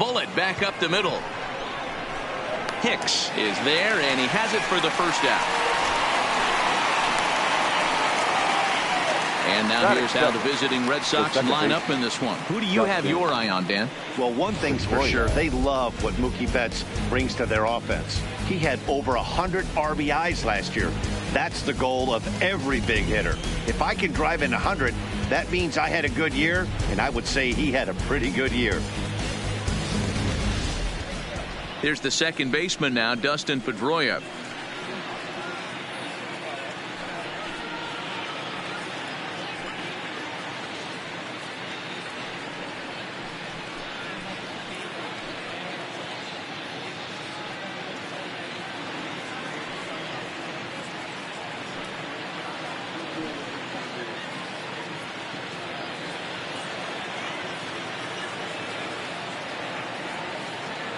bullet back up the middle. Hicks is there, and he has it for the first out. And now here's how the visiting Red Sox line up in this one. Who do you have your eye on, Dan? Well, one thing's for sure. They love what Mookie Betts brings to their offense. He had over 100 RBIs last year. That's the goal of every big hitter. If I can drive in 100, that means I had a good year, and I would say he had a pretty good year. Here's the second baseman now, Dustin Pedroia.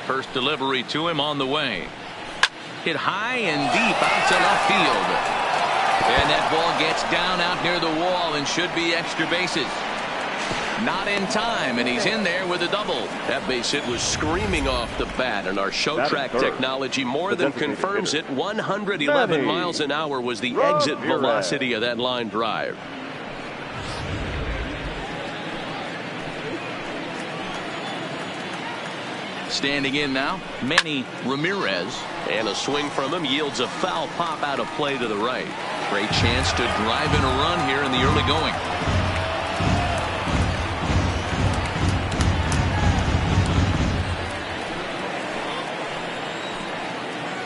First delivery to him on the way. Hit high and deep out to left field. And that ball gets down out near the wall and should be extra bases. Not in time, and he's in there with a double. That base hit was screaming off the bat, and our show track technology more than confirms it. 111 miles an hour was the exit velocity of that line drive. Standing in now, Manny Ramirez. And a swing from him yields a foul pop out of play to the right. Great chance to drive in a run here in the early going.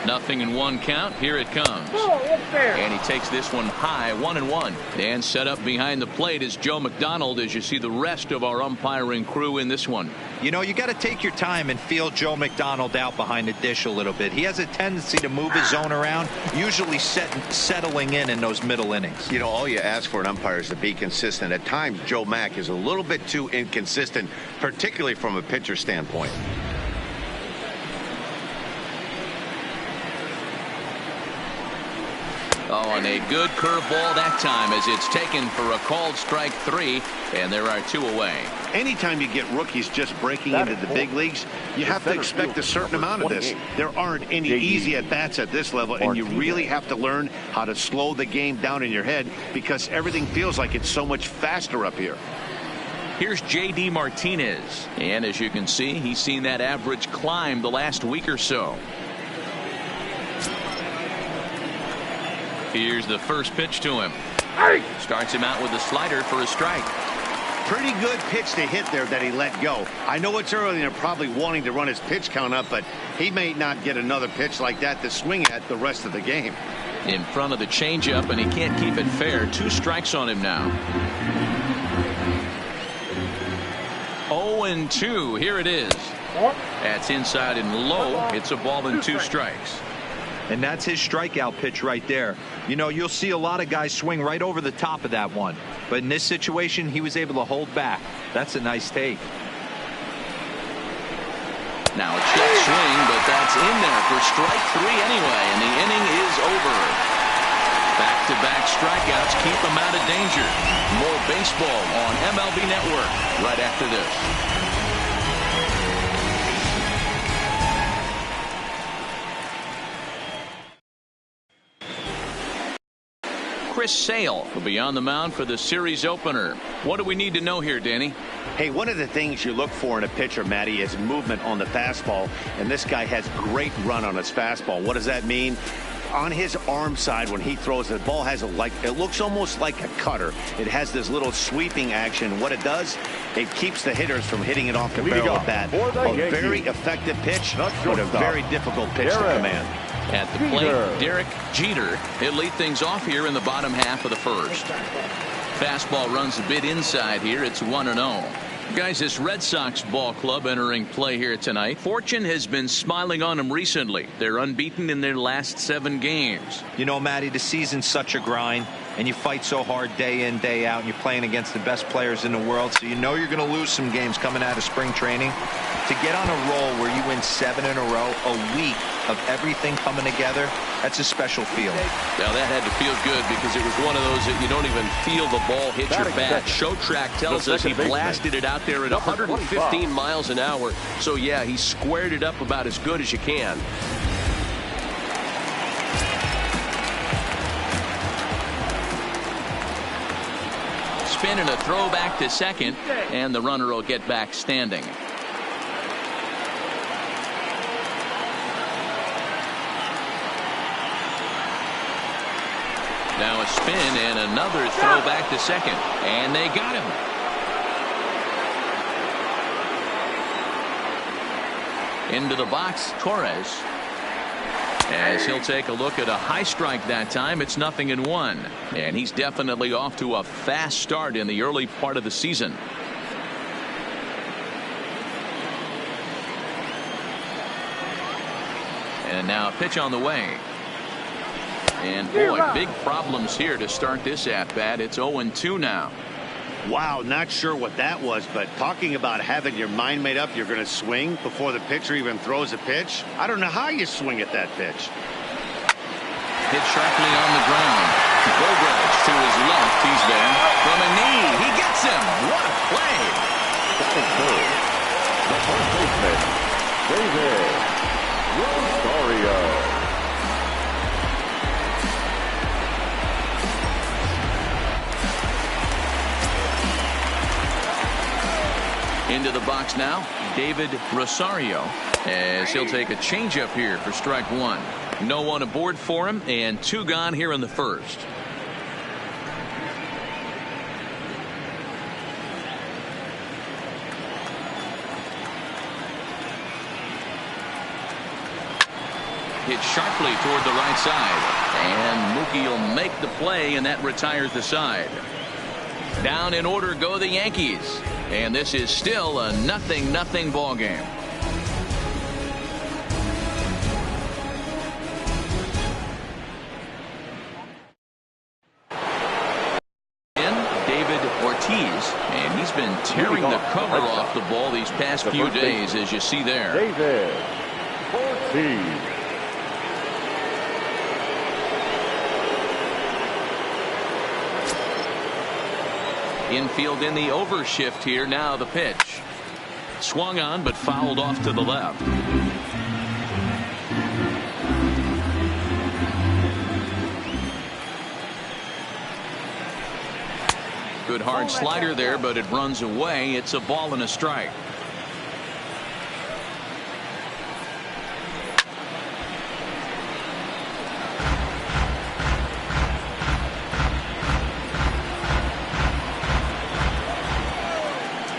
Nothing in one count. Here it comes. And he takes this one high, 1-1. And set up behind the plate is Joe McDonald as you see the rest of our umpiring crew in this one. You know, you got to take your time and feel Joe McDonald out behind the dish a little bit. He has a tendency to move his zone around, usually settling in those middle innings. You know, all you ask for an umpire is to be consistent. At times, Joe Mack is a little bit too inconsistent, particularly from a pitcher standpoint. Oh, and a good curveball that time as it's taken for a called strike 3, and there are 2 away. Anytime you get rookies just breaking into the big leagues, you have to expect a certain amount of this. There aren't any easy at-bats at this level, and you really have to learn how to slow the game down in your head because everything feels like it's so much faster up here. Here's J.D. Martinez, and as you can see, he's seen that average climb the last week or so. Here's the first pitch to him. Starts him out with a slider for a strike. Pretty good pitch to hit there that he let go. I know it's early and they're probably wanting to run his pitch count up, but he may not get another pitch like that to swing at the rest of the game. In front of the changeup, and he can't keep it fair. 2 strikes on him now. 0-2. Here it is. That's inside and low. It's a ball and 2 strikes. And that's his strikeout pitch right there. You know, you'll see a lot of guys swing right over the top of that one. But in this situation, he was able to hold back. That's a nice take. Now a check swing, but that's in there for strike 3 anyway, and the inning is over. Back-to-back strikeouts keep them out of danger. More baseball on MLB Network right after this. Chris Sale will be on the mound for the series opener. What do we need to know here, Danny? Hey, one of the things you look for in a pitcher, Matty, is movement on the fastball, and this guy has great run on his fastball. What does that mean? On his arm side, when he throws the ball, has it looks almost like a cutter. It has this little sweeping action. What it does, it keeps the hitters from hitting it off the barrel of the bat. A very effective pitch, but a very difficult pitch to command. At the plate, Derek Jeter. He'll lead things off here in the bottom half of the first. Fastball runs a bit inside here. It's 1-0. Guys, this Red Sox ball club entering play here tonight. Fortune has been smiling on them recently. They're unbeaten in their last 7 games. You know, Matty, the season's such a grind. and you fight so hard day in, day out, and you're playing against the best players in the world, so you know you're going to lose some games coming out of spring training. To get on a roll where you win 7 in a row, a week of everything coming together, that's a special feeling. Now that had to feel good because it was one of those that you don't even feel the ball hit your bat. Show track tells us he blasted it out there at 115 miles an hour. So yeah, he squared it up about as good as you can. Spin and a throw back to second, and the runner will get back standing. Now a spin and another throw back to second, and they got him. Into the box, Torres. As he'll take a look at a high strike that time, it's 0-1. And he's definitely off to a fast start in the early part of the season. And now a pitch on the way. And boy, big problems here to start this at bat. It's 0-2 now. Wow, not sure what that was, but talking about having your mind made up, you're going to swing before the pitcher even throws a pitch. I don't know how you swing at that pitch. Hit sharply on the ground. Bogart to his left. He's there from a knee. He gets him. What a play. The first baseman, David Rosario. Into the box now, David Rosario, as he'll take a changeup here for strike one. No one aboard for him, and 2 gone here in the first. Hit sharply toward the right side, and Mookie will make the play, and that retires the side. Down in order go the Yankees. And this is still a 0-0 ball game. David Ortiz, and he's been tearing the cover off the ball these past few days, as you see there. David Ortiz. Infield in the overshift here. Now the pitch. Swung on but fouled off to the left. Good hard slider there, but it runs away. It's a ball and a strike.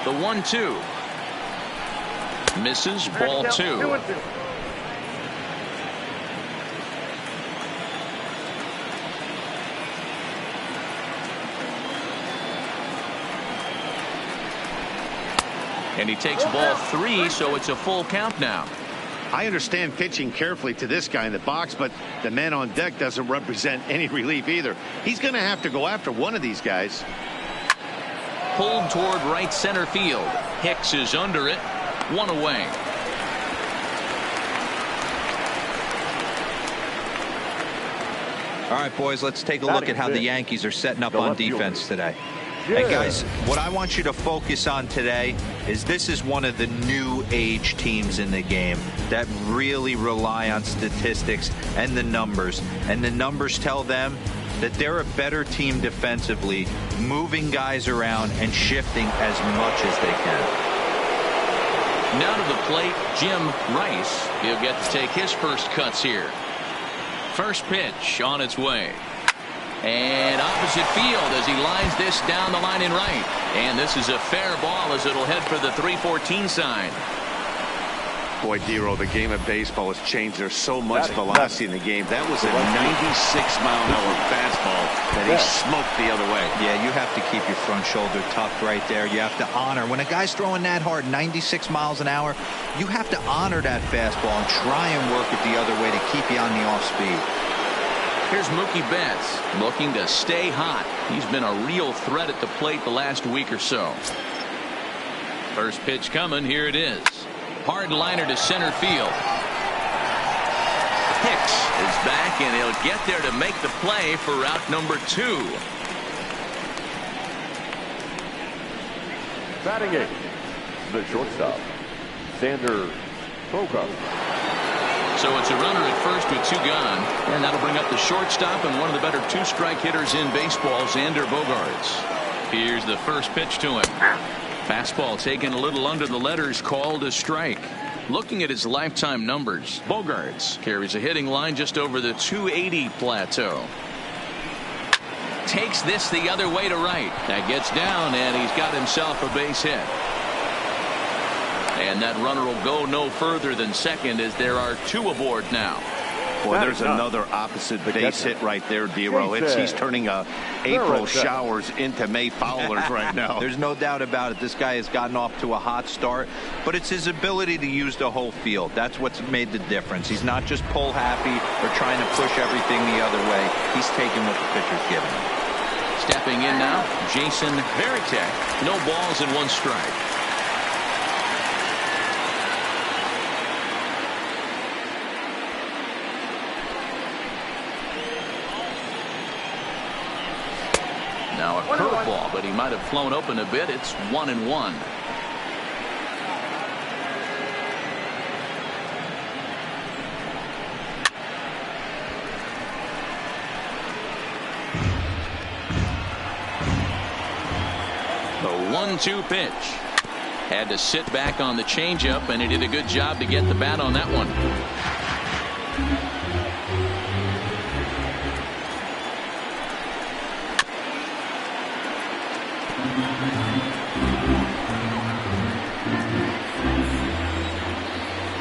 The 1-2 misses, ball 2. And he takes ball 3, so it's a full count now. I understand pitching carefully to this guy in the box, but the man on deck doesn't represent any relief either. He's going to have to go after one of these guys. Pulled toward right center field. Hicks is under it. 1 away. All right, boys, let's take a look at how the Yankees are setting up on defense today. Hey, guys, what I want you to focus on today is this is one of the new age teams in the game that really rely on statistics and the numbers. And the numbers tell them that they're a better team defensively, moving guys around and shifting as much as they can. Now to the plate, Jim Rice. He'll get to take his first cuts here. First pitch on its way. And opposite field as he lines this down the line in right. And this is a fair ball as it'll head for the 314 sign. Boy, Dero, the game of baseball has changed. There's so much velocity in the game. That was a 96-mile-an-hour fastball that he smoked the other way. Yeah, you have to keep your front shoulder tucked right there. You have to honor. When a guy's throwing that hard, 96 miles an hour, you have to honor that fastball and try and work it the other way to keep you on the off speed. Here's Mookie Betts looking to stay hot. He's been a real threat at the plate the last week or so. First pitch coming. Here it is. Hard liner to center field. Hicks is back, and he'll get there to make the play for route number 2. Batting 8, the shortstop, Xander Bogaerts. So it's a runner at first with 2 gone, and that'll bring up the shortstop and one of the better 2-strike hitters in baseball, Xander Bogaerts. Here's the first pitch to him. Fastball taken a little under the letters, called a strike. Looking at his lifetime numbers, Bogaerts carries a hitting line just over the 280 plateau. Takes this the other way to right. That gets down, and he's got himself a base hit. And that runner will go no further than second, as there are 2 aboard now. Boy, there's another opposite base hit right there, Dero. He's turning April showers into May foulers right now. There's no doubt about it. This guy has gotten off to a hot start, but it's his ability to use the whole field. That's what's made the difference. He's not just pull happy or trying to push everything the other way. He's taking what the pitcher's giving him. Stepping in now, Jason Varitek. No balls and 1 strike. Now a curveball, but he might have flown open a bit. It's 1-1. The 1-2 pitch. Had to sit back on the changeup, and he did a good job to get the bat on that one.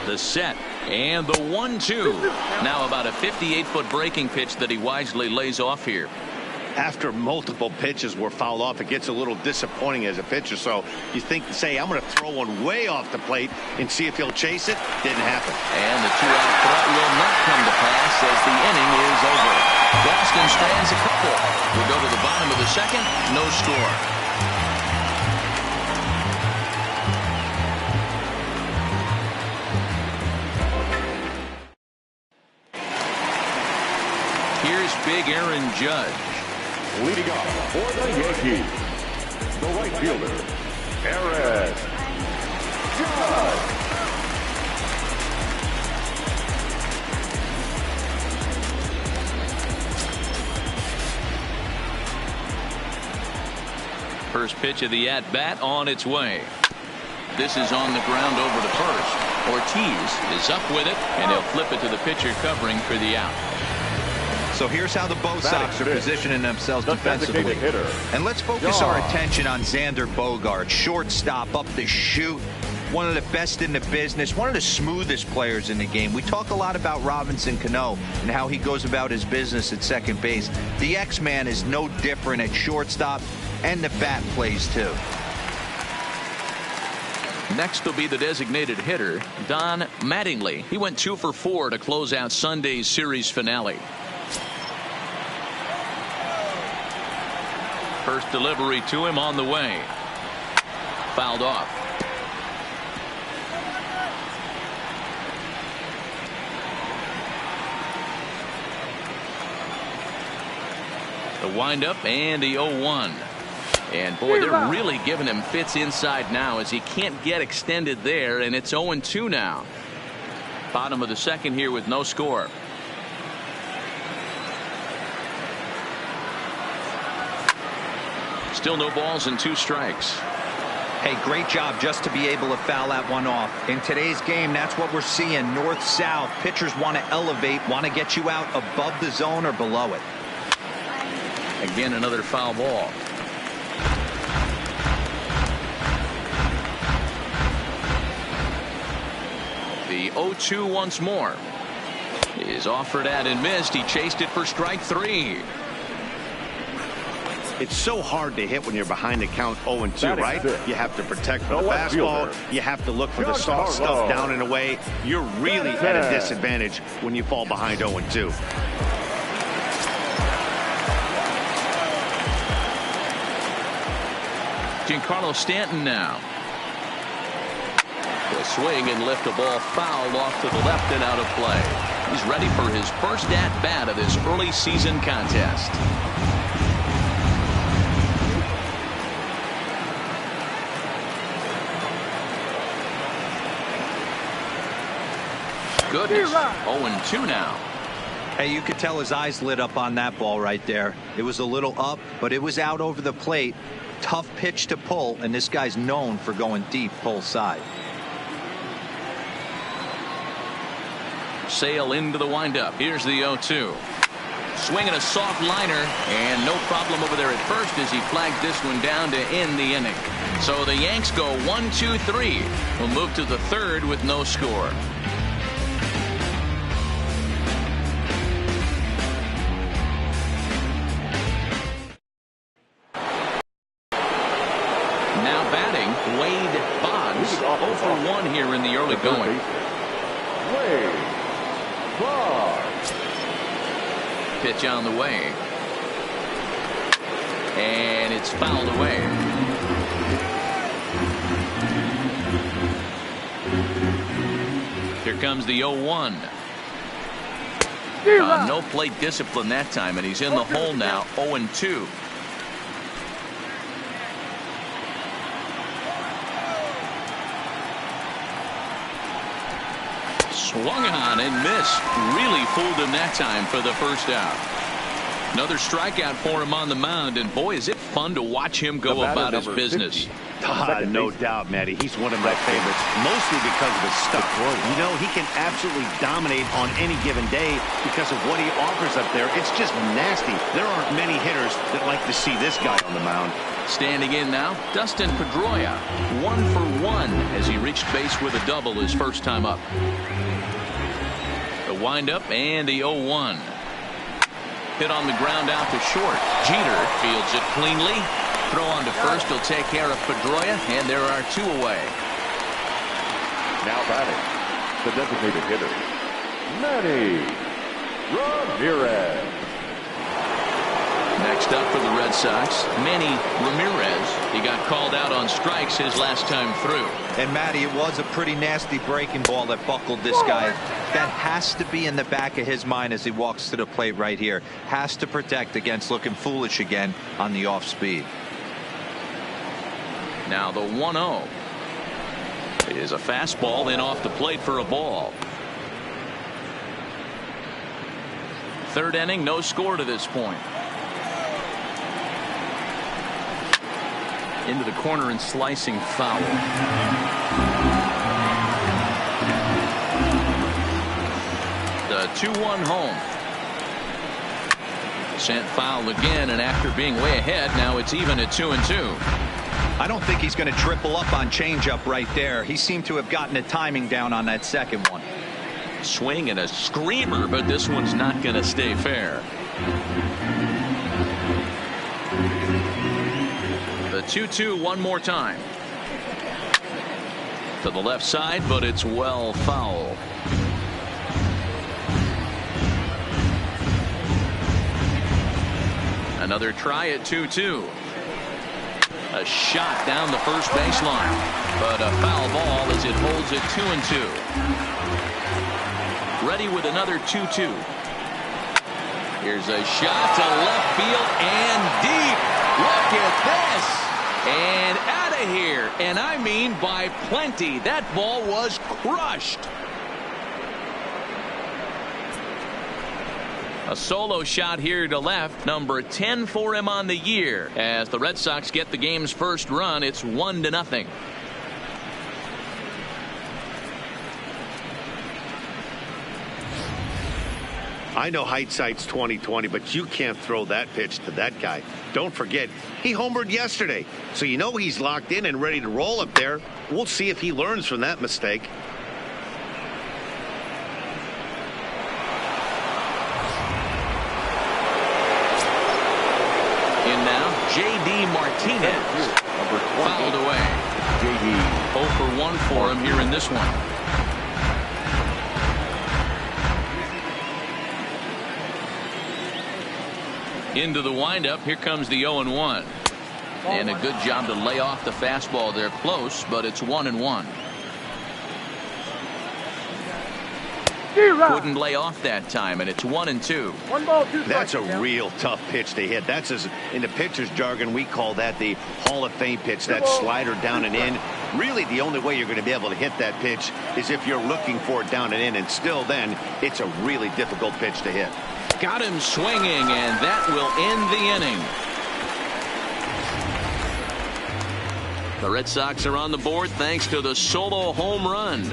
The set and the 1-2. Now about a 58-foot breaking pitch that he wisely lays off here. After multiple pitches were fouled off, it gets a little disappointing as a pitcher. So you think, say, I'm going to throw one way off the plate and see if he'll chase it. Didn't happen. And the 2-out threat will not come to pass as the inning is over. Boston strands a couple. We go to the bottom of the second. No score. Here's big Aaron Judge. Leading off for the Yankees, the right fielder, Aaron Judge. First pitch of the at-bat on its way. This is on the ground over to first. Ortiz is up with it, and he'll flip it to the pitcher covering for the out. So here's how the Bo Sox are positioning themselves defensively. And let's focus our attention on Xander Bogaerts, shortstop, up the chute. One of the best in the business, one of the smoothest players in the game. We talk a lot about Robinson Cano and how he goes about his business at second base. The X-Man is no different at shortstop, and the bat plays too. Next will be the designated hitter, Don Mattingly. He went 2 for 4 to close out Sunday's series finale. First delivery to him on the way. Fouled off. The windup and the 0-1. And boy, they're really giving him fits inside now as he can't get extended there, and it's 0-2 now. Bottom of the second here with no score. Still no balls and 2 strikes. Hey, great job just to be able to foul that one off. In today's game, that's what we're seeing. North-south. Pitchers want to elevate, want to get you out above the zone or below it. Again, another foul ball. The 0-2 once more. Is offered at and missed. He chased it for strike 3. It's so hard to hit when you're behind the count 0-2, right? You have to protect the fastball. You have to look for the soft stuff down and away. You're really at a disadvantage when you fall behind 0-2. Giancarlo Stanton now. He'll swing and lift a ball foul off to the left and out of play. He's ready for his first at-bat of this early season contest. Goodness. 0-2 now. Hey, you could tell his eyes lit up on that ball right there. It was a little up, but it was out over the plate. Tough pitch to pull, and this guy's known for going deep pull side. Sale into the windup. Here's the 0-2. Swinging a soft liner, and no problem over there at first as he flagged this one down to end the inning. So the Yanks go 1-2-3. We'll move to the third with no score. Now batting, Wade Boggs. 0 for 1 here in the early going. Wade Boggs. Pitch on the way. And it's fouled away. Here comes the 0-1. No plate discipline that time, and he's in the hole now. 0-2. Swung on and missed. Really fooled him that time for the first out. Another strikeout for him on the mound, and boy, is it fun to watch him go about his business. No doubt, Matty. He's one of my favorites, mostly because of his stuff. You know, he can absolutely dominate on any given day because of what he offers up there. It's just nasty. There aren't many hitters that like to see this guy on the mound. Standing in now, Dustin Pedroia, 1 for 1 as he reached base with a double his first time up. The windup and the 0-1. Hit on the ground out to short. Jeter fields it cleanly. Throw on to first will take care of Pedroia, and there are 2 away. Now batting, the designated hitter, Manny Ramirez. Next up for the Red Sox, Manny Ramirez. He got called out on strikes his last time through. And Matty, it was a pretty nasty breaking ball that buckled this guy. That has to be in the back of his mind as he walks to the plate right here. Has to protect against looking foolish again on the off speed. Now the 1-0 is a fastball in off the plate for a ball. Third inning, no score to this point. Into the corner and slicing foul. The 2-1 home. Sent foul again, and after being way ahead, now it's even at 2-2. I don't think he's going to triple up on changeup right there. He seemed to have gotten the timing down on that second one. Swing and a screamer, but this one's not going to stay fair. The 2-2 one more time. To the left side, but it's well foul. Another try at 2-2. A shot down the first baseline, but a foul ball as it holds it 2-2. Ready with another 2-2. Here's a shot to left field and deep. Look at this. And out of here. And I mean by plenty. That ball was crushed. A solo shot here to left, number 10 for him on the year. As the Red Sox get the game's first run, it's 1-0. I know hindsight's 20/20, but you can't throw that pitch to that guy. Don't forget, he homered yesterday, so you know he's locked in and ready to roll up there. We'll see if he learns from that mistake. In now, J.D. Martinez. Fouled away. J.D. 0 for 1 for him here in this one. Into the windup. Here comes the 0-1. And a good job to lay off the fastball there close, but it's 1-1. Couldn't lay off that time, and it's 1-2. That's a real tough pitch to hit. That's, in the pitcher's jargon, we call that the Hall of Fame pitch, that slider down and in. Really, the only way you're going to be able to hit that pitch is if you're looking for it down and in, and still then, it's a really difficult pitch to hit. Got him swinging, and that will end the inning. The Red Sox are on the board thanks to the solo home run.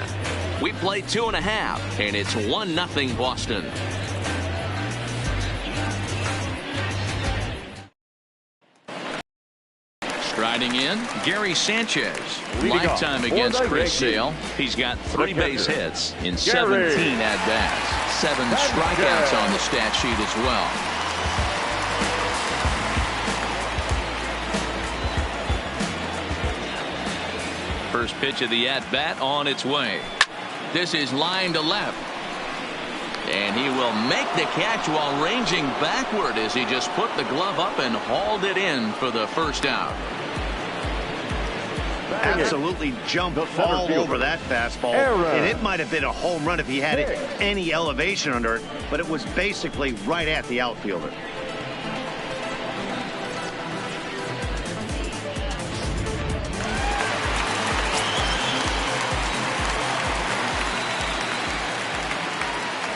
We play 2.5, and it's 1-0 Boston. Striding in, Gary Sanchez. Lifetime against Chris Sale. He's got 3 base hits in 17 at-bats. 7 strikeouts on the stat sheet as well. First pitch of the at-bat on its way. This is line to left. And he will make the catch while ranging backward as he just put the glove up and hauled it in for the first out. Absolutely jumped all over that fastball. And it might have been a home run if he had any elevation under it, but it was basically right at the outfielder.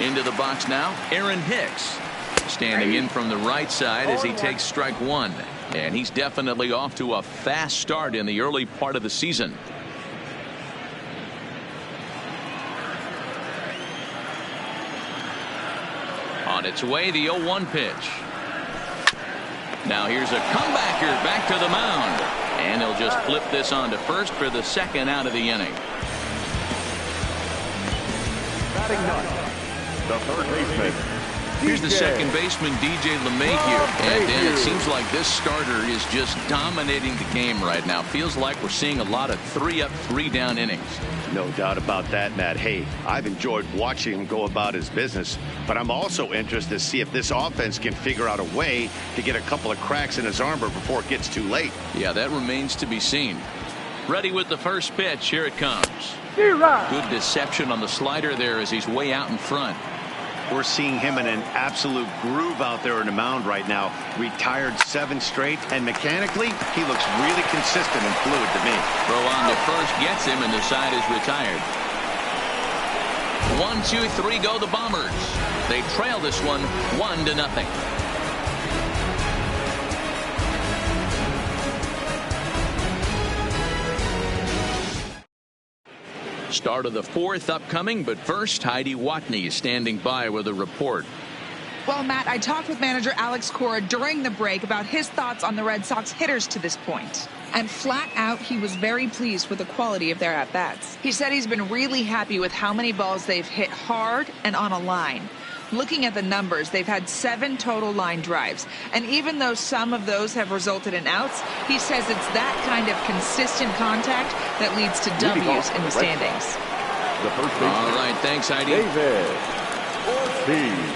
Into the box now, Aaron Hicks. Standing in from the right side as he takes strike 1. And he's definitely off to a fast start in the early part of the season. On its way, the 0-1 pitch. Now here's a comebacker back to the mound. And he'll just flip this on to first for the second out of the inning. Batting ninth, the third baseman. Here's the second baseman, DJ LeMahieu. And Dan, it seems like this starter is just dominating the game right now. Feels like we're seeing a lot of 3-up, 3-down innings. No doubt about that, Matt. Hey, I've enjoyed watching him go about his business, but I'm also interested to see if this offense can figure out a way to get a couple of cracks in his armor before it gets too late. Yeah, that remains to be seen. Ready with the first pitch. Here it comes. Good deception on the slider there as he's way out in front. We're seeing him in an absolute groove out there in the mound right now. Retired 7 straight, and mechanically, he looks really consistent and fluid to me. Throw on to first gets him, and the side is retired. 1, 2, 3 go the Bombers. They trail this one 1-0. Start of the 4th upcoming, but first, Heidi Watney is standing by with a report. Well, Matt, I talked with manager Alex Cora during the break about his thoughts on the Red Sox hitters to this point. And flat out, he was very pleased with the quality of their at-bats. He said he's been really happy with how many balls they've hit hard and on a line. Looking at the numbers, they've had 7 total line drives. And even though some of those have resulted in outs, he says it's that kind of consistent contact that leads to W's in the standings. All right, thanks, Heidi. David Ortiz.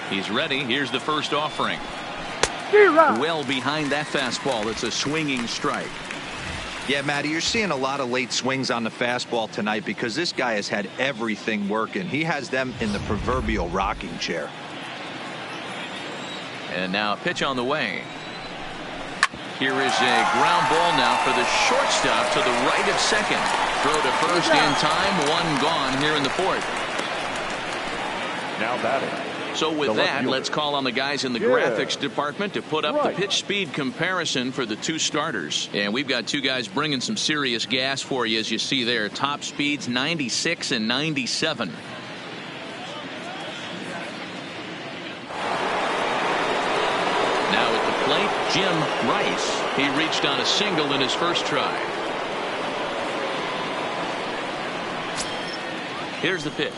He's ready. Here's the first offering. Well behind that fastball. It's a swinging strike. Yeah, Matty, you're seeing a lot of late swings on the fastball tonight because this guy has had everything working. He has them in the proverbial rocking chair. And now a pitch on the way. Here is a ground ball now for the shortstop to the right of second. Throw to first in time. 1 gone here in the 4th. Now batting. So with that, let's call on the guys in the graphics department to put up the pitch speed comparison for the 2 starters. And we've got 2 guys bringing some serious gas for you, as you see there. Top speeds 96 and 97. Now at the plate, Jim Rice. He reached on a single in his first try. Here's the pitch.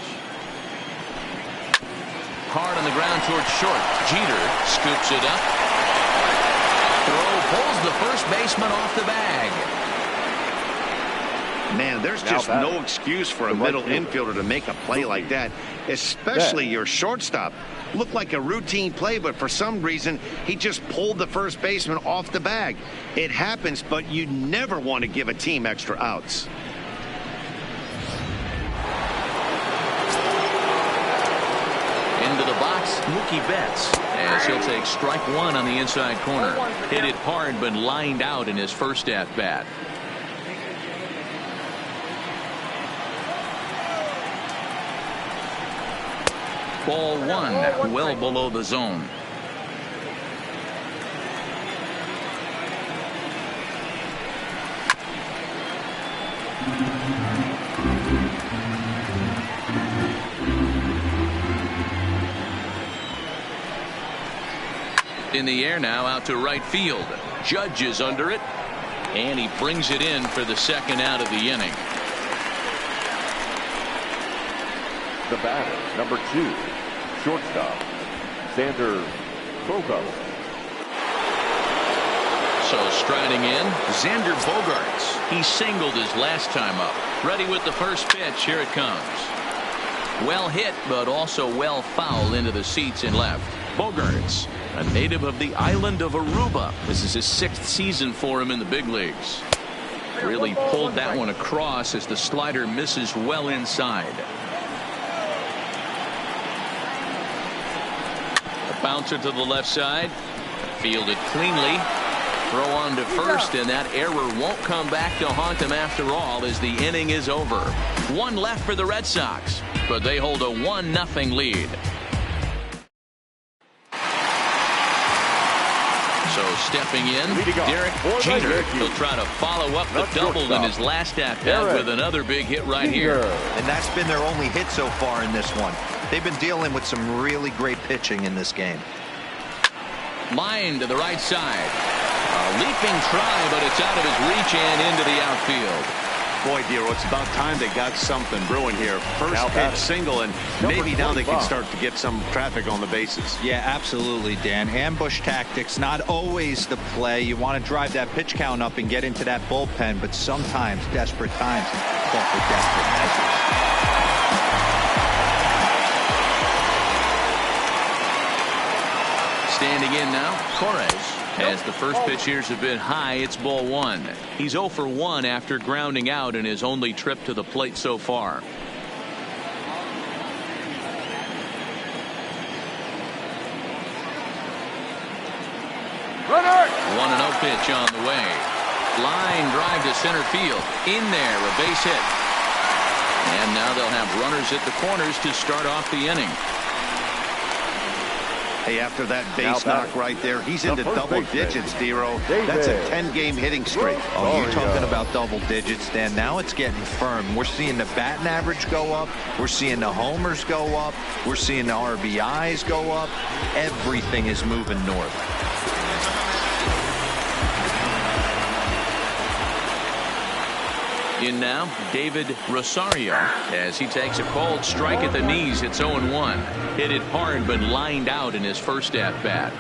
Hard on the ground towards short. Jeter scoops it up. Throw pulls the first baseman off the bag. Man, there's just no excuse for a middle infielder to make a play like that, especially your shortstop. Looked like a routine play, but for some reason, he just pulled the first baseman off the bag. It happens, but you never want to give a team extra outs. Into the box, Mookie Betts, as he'll take strike one on the inside corner. Hit it hard, but lined out in his first at-bat. Ball one, well below the zone. In the air now, out to right field. Judge is under it, and he brings it in for the second out of the inning. The batter, number 2, shortstop, Xander Bogaerts. So striding in, Xander Bogaerts. He singled his last time up. Ready with the first pitch. Here it comes. Well hit, but also well fouled into the seats in left. Bogaerts, a native of the island of Aruba. This is his 6th season for him in the big leagues. Really pulled that one across as the slider misses well inside. Bouncer to the left side. Fielded cleanly. Throw on to first, and that error won't come back to haunt him after all as the inning is over. One left for the Red Sox, but they hold a 1-0 lead. So stepping in, Derek Jeter. He'll try to follow up the double in his last at-bat with another big hit right here. And that's been their only hit so far in this one. They've been dealing with some really great pitching in this game. Line to the right side. A leaping try, but it's out of his reach and into the outfield. Boy, Dero, it's about time they got something brewing here. First pitch single, and maybe now they can start to get some traffic on the bases. Yeah, absolutely, Dan. Ambush tactics, not always the play. You want to drive that pitch count up and get into that bullpen, but sometimes desperate times call for desperate measures. Standing in now, Torres. As the first pitch here's a bit high, it's ball one. He's 0 for 1 after grounding out in his only trip to the plate so far. Runner! 1-0 pitch on the way. Line drive to center field. In there, a base hit. And now they'll have runners at the corners to start off the inning. Hey, after that base knock right there, he's into double digits, Dero. That's a 10-game hitting streak. Oh, you're talking about double digits, Dan. Now it's getting firm. We're seeing the batting average go up. We're seeing the homers go up. We're seeing the RBIs go up. Everything is moving north. In now, David Rosario, as he takes a cold strike at the knees. It's 0-1. Hit it hard, but lined out in his first at-bat.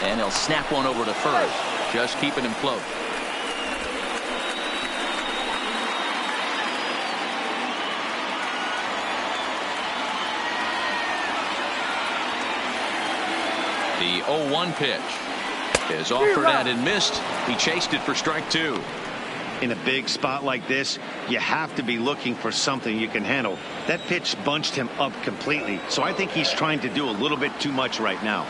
And he'll snap one over to first, just keeping him close. The 0-1 pitch is offered at and missed. He chased it for strike 2. In a big spot like this, you have to be looking for something you can handle. That pitch bunched him up completely, so I think he's trying to do a little bit too much right now.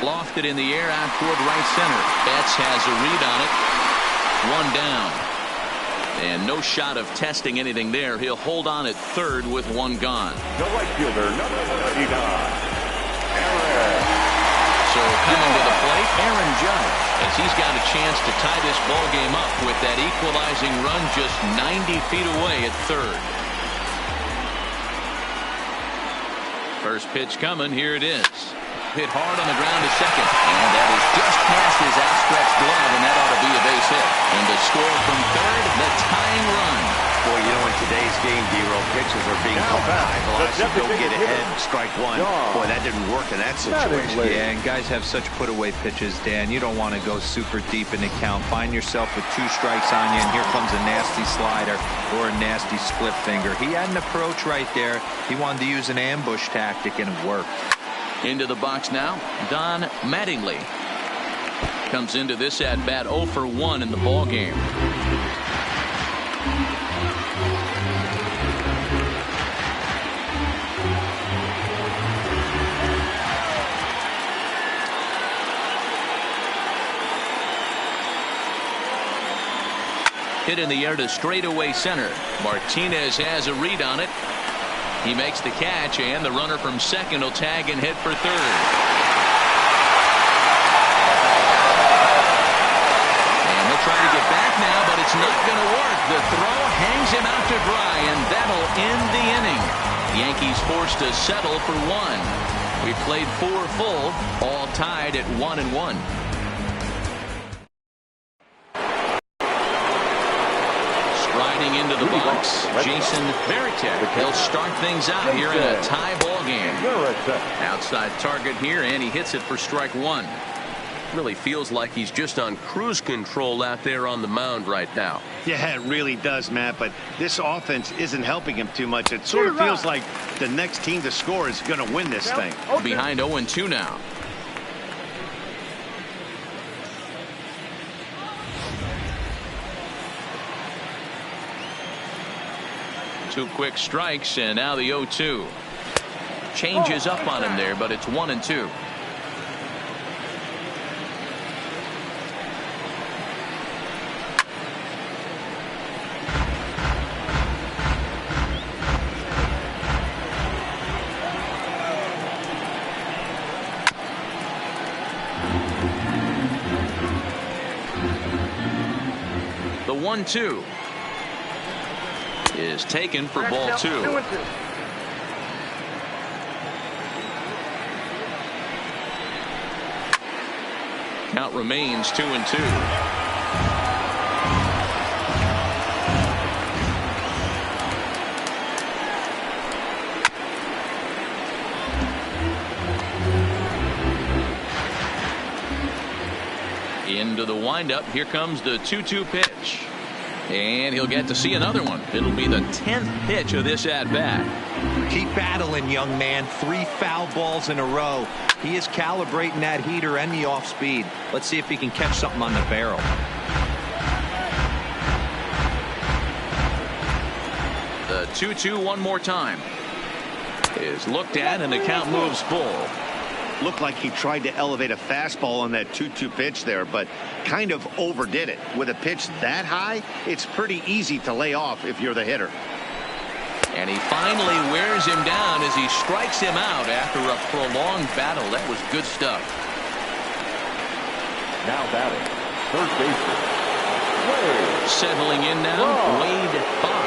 Lofted in the air out toward right center. Betts has a read on it. One down. And no shot of testing anything there. He'll hold on at third with one gone. The right fielder, number 39. So coming to the plate, Aaron Judge, as he's got a chance to tie this ball game up with that equalizing run just 90 feet away at third. First pitch coming. Here it is. Hit hard on the ground to second, and that is just past his outstretched glove, and that ought to be a base hit. And to score from third, the tying run. Boy, you know, in today's game, D-Roll, pitches are being called high velocity, go get ahead, strike one. Boy, that didn't work in that situation. Yeah, and guys have such put-away pitches, Dan. You don't want to go super deep in the count. Find yourself with 2 strikes on you, and here comes a nasty slider or a nasty split finger. He had an approach right there. He wanted to use an ambush tactic, and it worked. Into the box now, Don Mattingly comes into this at-bat 0 for 1 in the ball game. Hit in the air to straightaway center. Martinez has a read on it. He makes the catch, and the runner from second will tag and head for third. And he'll try to get back now, but it's not going to work. The throw hangs him out to dry, and that'll end the inning. Yankees forced to settle for 1. We played 4 full, all tied at 1-1. Riding into the box, Jason Varitek. He'll start things out here in a tie ball game. Outside target here, and he hits it for strike 1. Really feels like he's just on cruise control out there on the mound right now. Yeah, it really does, Matt, but this offense isn't helping him too much. It sort of feels like the next team to score is going to win this thing. Behind 0-2 now. 2 quick strikes, and now the 0-2. Changes up on him there, but it's 1-2. The 1-2 is taken for ball 2. Count remains 2-2. Into the windup. Here comes the 2-2 pitch. And he'll get to see another one. It'll be the 10th pitch of this at-bat. Keep battling, young man. 3 foul balls in a row. He is calibrating that heater and the off-speed. Let's see if he can catch something on the barrel. The 2-2 one more time is looked at, and the count moves full. Looked like he tried to elevate a fastball on that 2-2 pitch there, but kind of overdid it. With a pitch that high, it's pretty easy to lay off if you're the hitter. And he finally wears him down as he strikes him out after a prolonged battle. That was good stuff. Now batting, third baseman, Wade. Settling in now, Wade Boggs.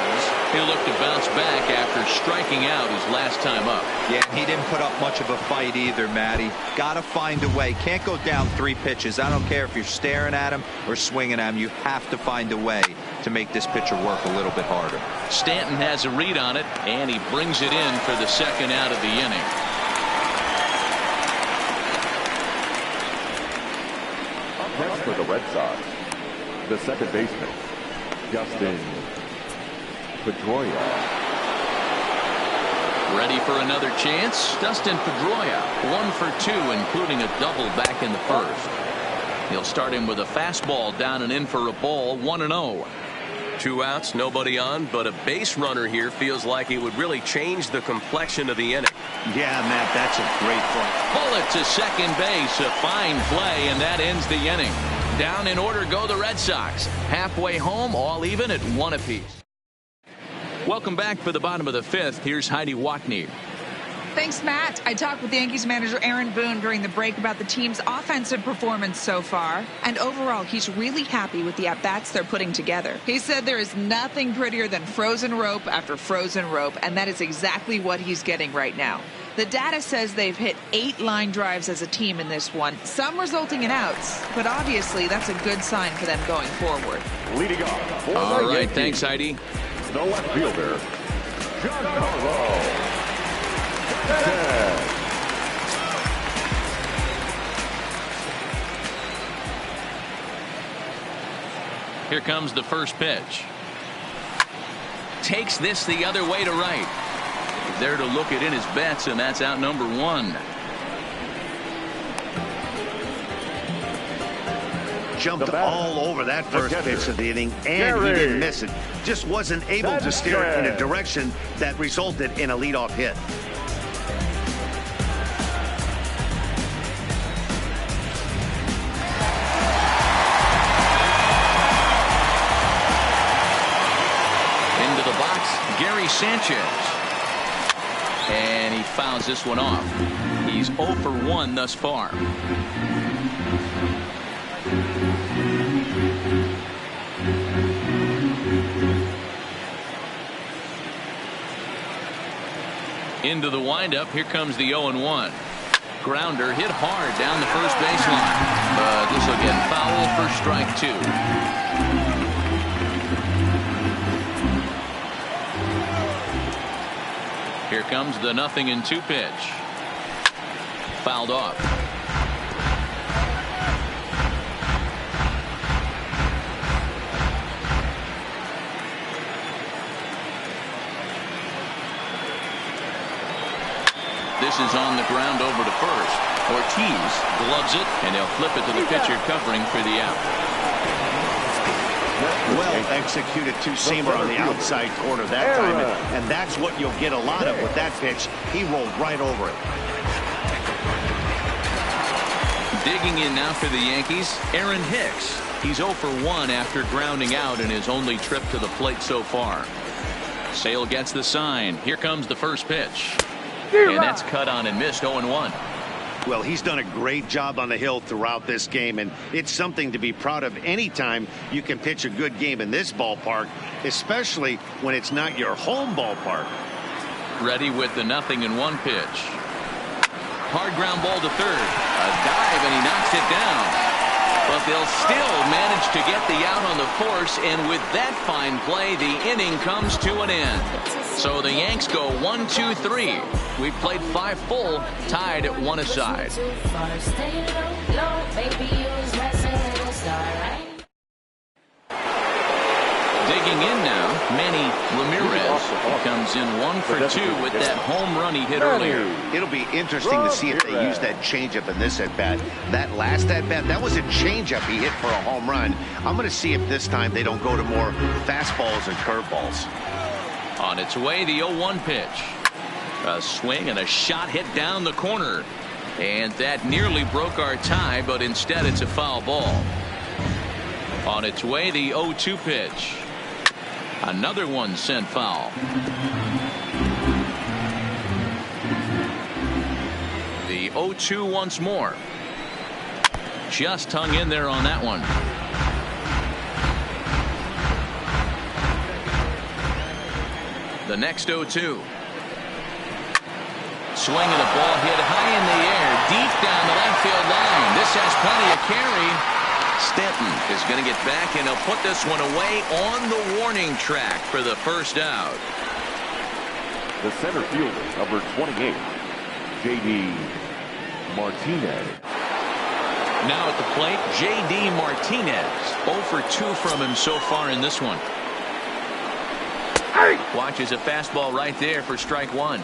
He'll look to bounce back after striking out his last time up. Yeah, he didn't put up much of a fight either, Matty. Got to find a way. Can't go down 3 pitches. I don't care if you're staring at him or swinging at him. You have to find a way to make this pitcher work a little bit harder. Stanton has a read on it, and he brings it in for the second out of the inning. Up next for the Red Sox, the second baseman, Dustin Pedroia. Ready for another chance? Dustin Pedroia, 1 for 2, including a double back in the first. He'll start him with a fastball down and in for a ball, 1-0. 2 outs, nobody on, but a base runner here feels like it would really change the complexion of the inning. Yeah, Matt, that's a great play. Pull it to second base, a fine play, and that ends the inning. Down in order go the Red Sox. Halfway home, all even at 1 apiece. Welcome back for the bottom of the 5th. Here's Heidi Watney. Thanks, Matt. I talked with Yankees manager Aaron Boone during the break about the team's offensive performance so far. And overall, he's really happy with the at-bats they're putting together. He said there is nothing prettier than frozen rope after frozen rope, and that is exactly what he's getting right now. The data says they've hit 8 line drives as a team in this one, some resulting in outs. But obviously, that's a good sign for them going forward. Leading off. All right, thanks, Heidi. The left fielder, Giancarlo. Here comes the first pitch. Takes this the other way to right. There to look it in his bets, and that's out number one. Jumped all over that first pitch of the inning, and he didn't miss it. Just wasn't able to steer it in a direction that resulted in a leadoff hit. Into the box, Gary Sanchez. And he fouls this one off. He's 0 for 1 thus far. Into the windup. Here comes the 0-1. Grounder hit hard down the first baseline. But this will get foul for strike 2. Here comes the 0-2 pitch. Fouled off. This is on the ground over to first. Ortiz gloves it, and he'll flip it to the pitcher covering for the out. Well executed two-seamer on the outside corner that time, and that's what you'll get a lot of with that pitch. He rolled right over it. Digging in now for the Yankees, Aaron Hicks. He's 0 for 1 after grounding out in his only trip to the plate so far. Sale gets the sign. Here comes the first pitch. And that's cut on and missed. 0-1. Well, he's done a great job on the hill throughout this game, and it's something to be proud of anytime you can pitch a good game in this ballpark, especially when it's not your home ballpark. Ready with the 0-1 pitch. Hard ground ball to third. A dive, and he knocks it down. But they'll still manage to get the out on the force, and with that fine play, the inning comes to an end. So the Yanks go 1-2-3. We've played 5 full, tied at 1 aside. Digging in now, Manny Ramirez comes in 1 for 2 with that home run he hit earlier. It'll be interesting to see if they use that changeup in this at-bat. That last at-bat, that was a changeup he hit for a home run. I'm going to see if this time they don't go to more fastballs and curveballs. On its way, the 0-1 pitch. A swing and a shot hit down the corner. And that nearly broke our tie, but instead it's a foul ball. On its way, the 0-2 pitch. Another one sent foul. The 0-2 once more. Just hung in there on that one. The next 0-2. Swing and a ball hit high in the air, deep down the left field line. This has plenty of carry. Stanton is going to get back, and he'll put this one away on the warning track for the first out. The center fielder, number 28, J.D. Martinez. Now at the plate, J.D. Martinez. 0 for 2 from him so far in this one. Watches a fastball right there for strike 1.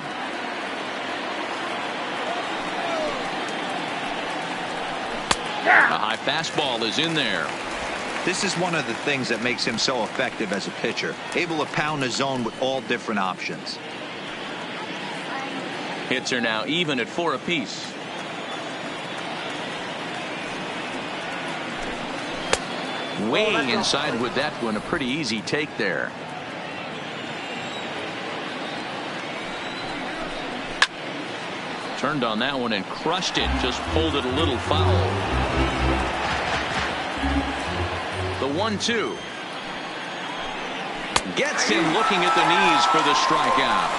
A high fastball is in there. This is one of the things that makes him so effective as a pitcher. Able to pound the zone with all different options. Hits are now even at 4 apiece. Way inside with that one. A pretty easy take there. Turned on that one and crushed it. Just pulled it a little foul. The 1-2. Gets him looking at the knees for the strikeout.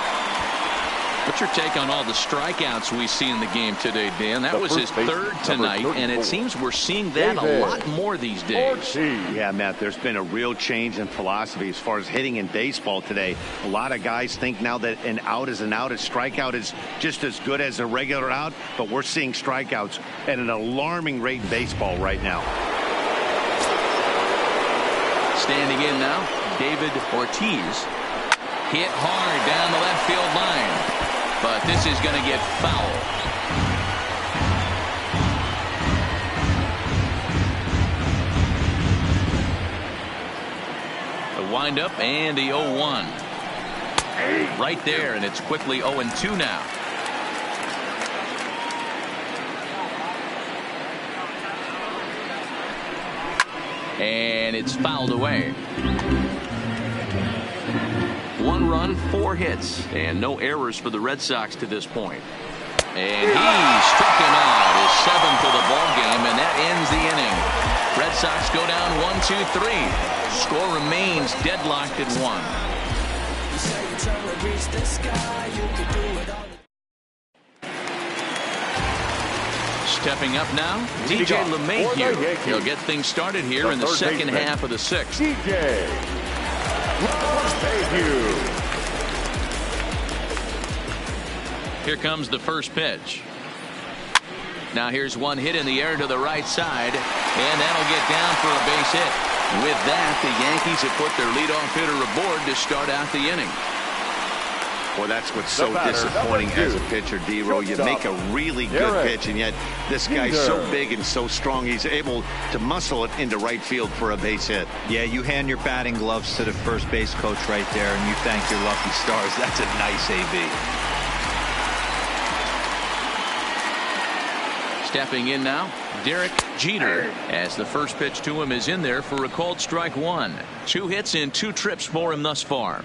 What's your take on all the strikeouts we see in the game today, Dan? That was his third tonight, and it seems we're seeing that a lot more these days. Yeah, Matt, there's been a real change in philosophy as far as hitting in baseball today. A lot of guys think now that an out is an out. A strikeout is just as good as a regular out, but we're seeing strikeouts at an alarming rate in baseball right now. Standing in now, David Ortiz. Hit hard down the left field line. But this is going to get foul. The windup and the 0-1. Right there, and it's quickly 0-2 now. And it's fouled away. 1 run, 4 hits, and no errors for the Red Sox to this point. And he struck him out, his 7th of the ball game, and that ends the inning. Red Sox go down 1-2-3. Score remains deadlocked at 1. Stepping up now, DJ LeMahieu. He'll get things started here in the second half of the 6th. Here comes the first pitch. Now here's one hit in the air to the right side, and that'll get down for a base hit. With that, the Yankees have put their leadoff hitter aboard to start out the inning. Well, that's what's so disappointing as a pitcher, D-Row. You make a really good pitch, and yet this guy's so big and so strong, he's able to muscle it into right field for a base hit. Yeah, you hand your batting gloves to the first base coach right there, and you thank your lucky stars. That's a nice AB. Stepping in now, Derek Jeter, as the first pitch to him is in there for a called strike 1. 2 hits in 2 trips for him thus far.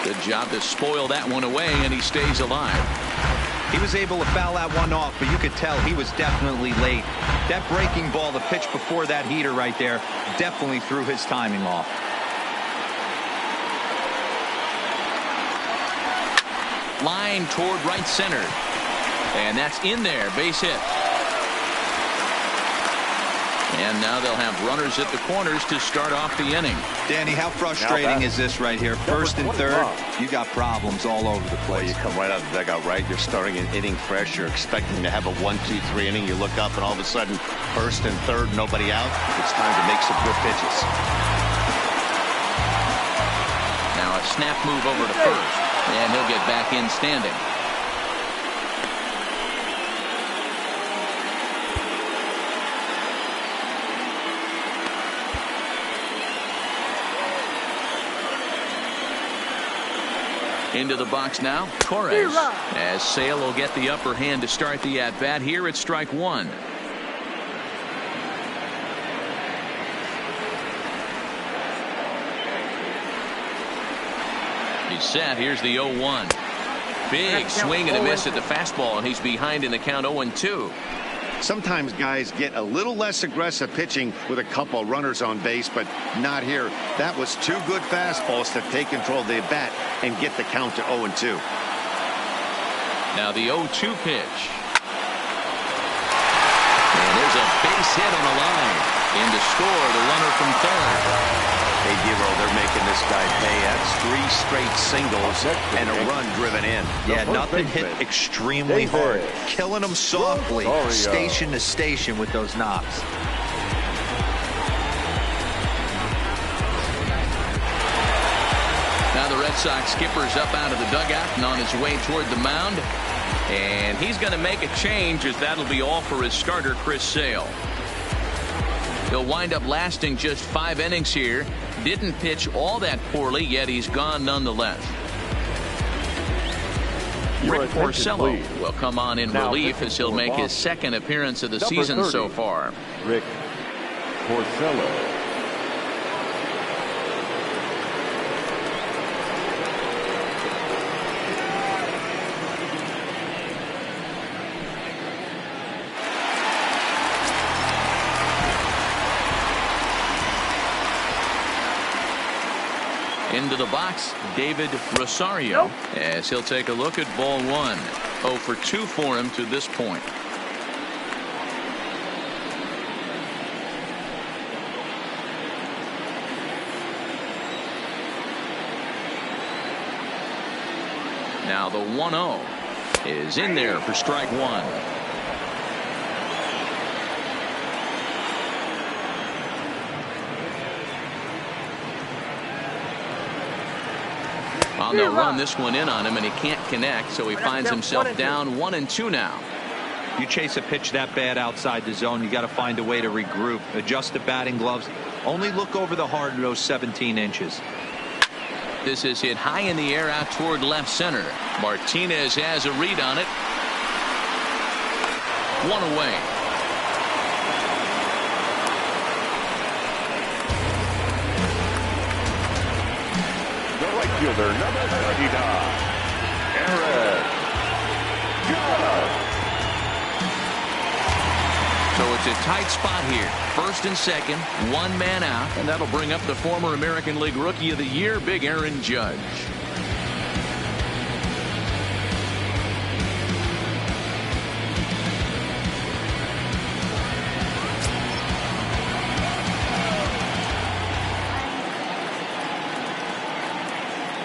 Good job to spoil that one away, and he stays alive. He was able to foul that one off, but you could tell he was definitely late. That breaking ball, the pitch before that heater right there, definitely threw his timing off. Line toward right center. And that's in there. Base hit. And now they'll have runners at the corners to start off the inning. Danny, how frustrating is this right here? First and third, you got problems all over the place. Well, you come right out of the dugout, right? You're starting an inning fresh. You're expecting to have a 1-2-3 inning. You look up, and all of a sudden, first and third, nobody out. It's time to make some good pitches. Now a snap move over to first, and he'll get back in standing. Into the box now, Torres, as Sale will get the upper hand to start the at-bat here at strike 1. He's set. Here's the 0-1. Big swing and a miss at the fastball, and he's behind in the count 0-2. Sometimes guys get a little less aggressive pitching with a couple runners on base, but not here. That was 2 good fastballs to take control of the bat and get the count to 0-2. Now the 0-2 pitch. And there's a base hit on the line. In to score the runner from third. Hey, Giro, they're making this guy pay. That's 3 straight singles and a run driven in. Yeah, nothing hit extremely hard. Killing them softly, station to station with those knocks. Now the Red Sox skipper's up out of the dugout and on his way toward the mound. And he's going to make a change, as that'll be all for his starter, Chris Sale. He'll wind up lasting just 5 innings here. Didn't pitch all that poorly, yet he's gone nonetheless. Your Rick attention, Porcello please. will come on in Now relief pitching as he'll for make his Boston. second appearance of the Number season 30, so far. Rick Porcello. Into the box, David Rosario, as he'll take a look at ball one. 0 for 2 for him to this point. Now the 1-0 is in there for strike one. They'll run this one in on him, and he can't connect, so he finds himself down 1-2 now. You chase a pitch that bad outside the zone, you got to find a way to regroup, adjust the batting gloves, only look over the heart of those 17 inches. This is hit high in the air out toward left center. Martinez has a read on it. One away. The right fielder, number 39, Aaron Judge. So it's a tight spot here. First and second, one man out, and that'll bring up the former American League Rookie of the Year, Big Aaron Judge.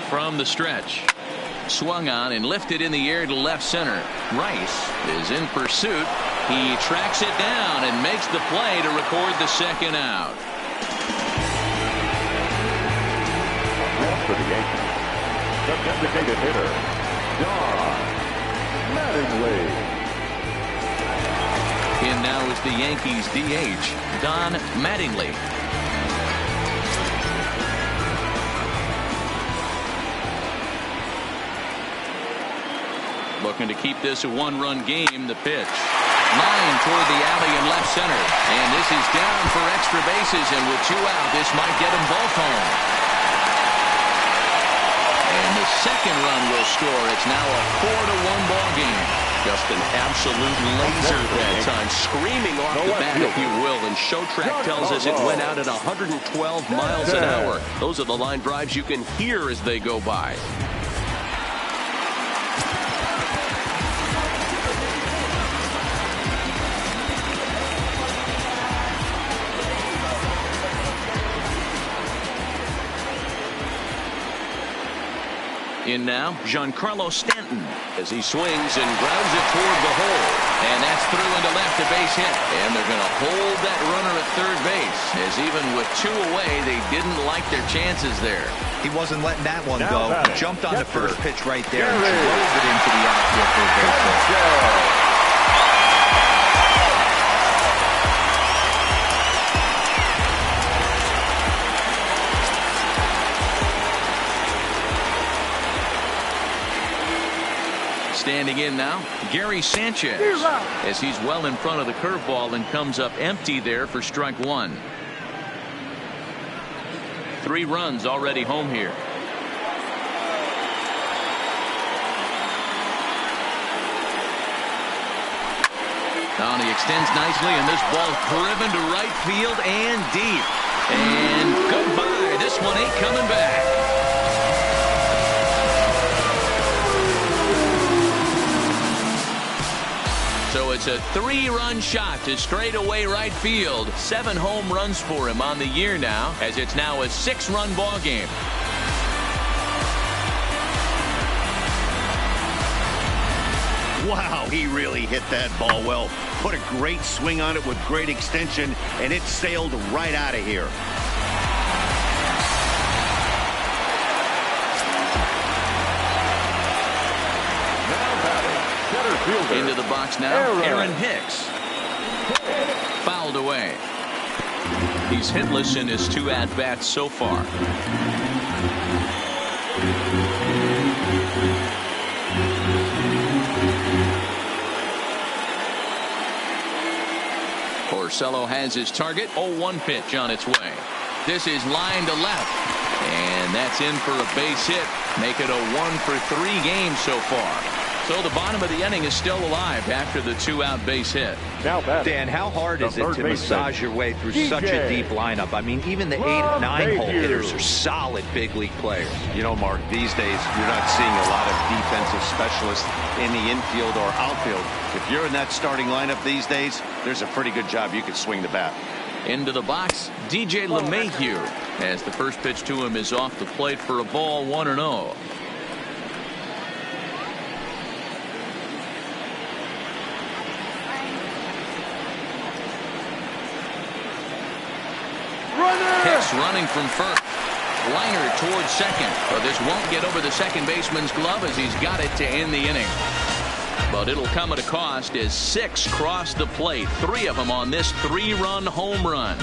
From the stretch, swung on and lifted in the air to left center. Rice is in pursuit. He tracks it down and makes the play to record the second out. For the Yankees, the designated hitter, Don Mattingly. In now is the Yankees DH, Don Mattingly. Looking to keep this a one-run game. The pitch. Line toward the alley in left center. And this is down for extra bases. And with two out, this might get them both home. And the second run will score. It's now a 4-1 ball game. Just an absolute laser that time. Screaming off the bat, if you will. And Showtrack tells us it went out at 112 miles an hour. Those are the line drives you can hear as they go by. In now, Giancarlo Stanton as he swings and grounds it toward the hole. And that's through into left, a base hit. And they're going to hold that runner at third base, as even with two away, they didn't like their chances there. He wasn't letting that one go. He jumped on the first pitch right there and drove it into the outfield for a base hit. Standing in now, Gary Sanchez, as he's well in front of the curveball and comes up empty there for strike one. 3 runs already home here. Now he extends nicely, and this ball driven to right field and deep. And goodbye. This one ain't coming back. So it's a 3-run shot to straightaway right field. 7 home runs for him on the year now, as it's now a 6-run ball game. Wow, he really hit that ball well. Put a great swing on it with great extension, and it sailed right out of here. Into the box now, Aaron Hicks. Fouled away. He's hitless in his 2 at-bats so far. Porcello has his target. 0-1 pitch on its way. This is line to left. And that's in for a base hit. Make it a 1-for-3 game so far. So the bottom of the inning is still alive after the 2-out base hit. Now Dan, how hard is it to massage your way through such a deep lineup? I mean, even the 8 and 9 hole hitters are solid big league players. You know, Mark, these days you're not seeing a lot of defensive specialists in the infield or outfield. If you're in that starting lineup these days, there's a pretty good job you can swing the bat. Into the box, DJ LeMahieu, as the first pitch to him is off the plate for a ball, 1-0. Hicks running from first. Liner towards second, but this won't get over the second baseman's glove as he's got it to end the inning. But it'll come at a cost as 6 cross the plate, 3 of them on this 3-run home run.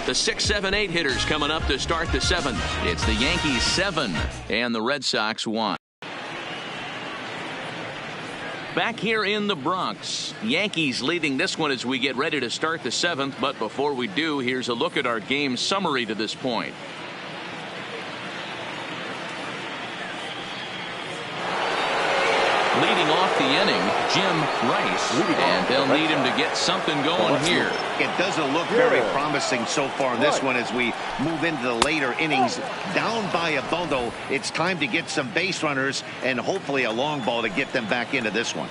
The 6, 7, 8 hitters coming up to start the 7th. It's the Yankees 7 and the Red Sox 1. Back here in the Bronx, Yankees leading this one as we get ready to start the 7th. But before we do, here's a look at our game summary to this point. Leading off the inning, Jim Rice, and they'll need him to get something going here. It doesn't look very promising so far in this one as we move into the later innings. Down by a bundle, it's time to get some base runners and hopefully a long ball to get them back into this one.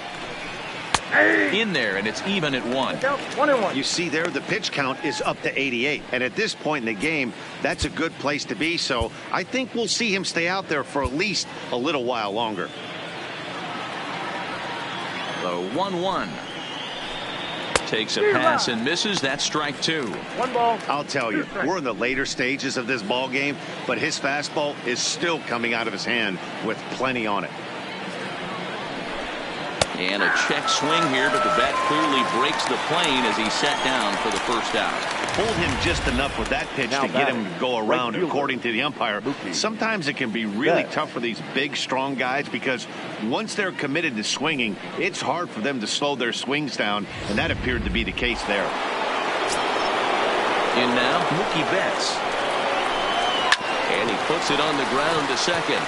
In there, and it's even at 1. You see there, the pitch count is up to 88. And at this point in the game, that's a good place to be. So I think we'll see him stay out there for at least a little while longer. The 1-1. Takes a pass and misses. That's strike 2. 1 ball. I'll tell you, we're in the later stages of this ball game, but his fastball is still coming out of his hand with plenty on it. And a check swing here, but the bat clearly breaks the plane as he sat down for the first out. Pulled him just enough with that pitch to get him to go around, according to the umpire. Sometimes it can be really tough for these big, strong guys because once they're committed to swinging, it's hard for them to slow their swings down, and that appeared to be the case there. In now, Mookie Betts. And he puts it on the ground to second.